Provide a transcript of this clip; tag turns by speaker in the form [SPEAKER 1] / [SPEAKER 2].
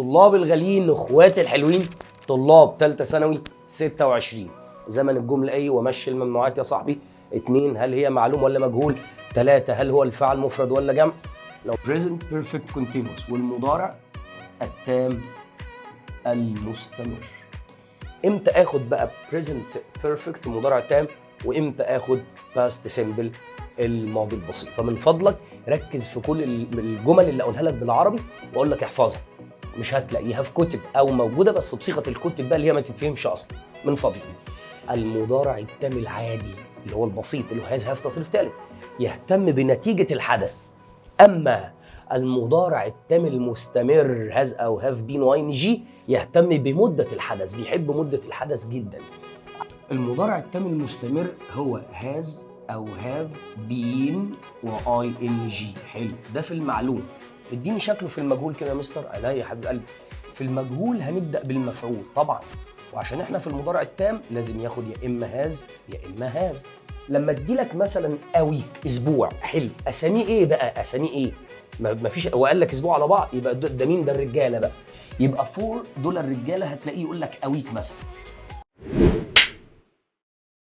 [SPEAKER 1] طلاب الغاليين اخواتي الحلوين، طلاب ثالثه ثانوي 26. زمن الجمله ايه ومشي الممنوعات يا صاحبي. 2 هل هي معلوم ولا مجهول؟ 3 هل هو الفعل مفرد ولا جمع؟ لو present perfect continuous والمضارع التام المستمر. امتى اخد بقى present perfect مضارع تام، وامتى اخد past simple الماضي البسيط؟ فمن فضلك ركز في كل الجمل اللي اقولها لك بالعربي واقول لك احفظها. مش هتلاقيها في كتب او موجوده بس بصيغه الكتب بقى اللي هي ما تتفهمش اصلا. من فضلك المضارع التام العادي اللي هو البسيط اللي هو هاف تصريف ثالث يهتم بنتيجه الحدث. اما المضارع التام المستمر هاز او هاف بين واين جي يهتم بمده الحدث، بيحب مده الحدث جدا. المضارع التام المستمر هو هاز او هاف بين واي ان جي. حلو، ده في المعلوم. اديني شكله في المجهول كده يا مستر. عينيا يا حبيب قلبي. في المجهول هنبدا بالمفعول طبعا، وعشان احنا في المضارع التام لازم ياخد يا اما هاز يا اما هاف. لما ادي لك مثلا اويك اسبوع، حلو، اساميه ايه بقى؟ اساميه ايه؟ ما فيش. هو قال لك اسبوع على بعض، يبقى ده مين؟ ده الرجاله بقى. يبقى فور دول الرجاله هتلاقيه يقول لك اويك مثلا.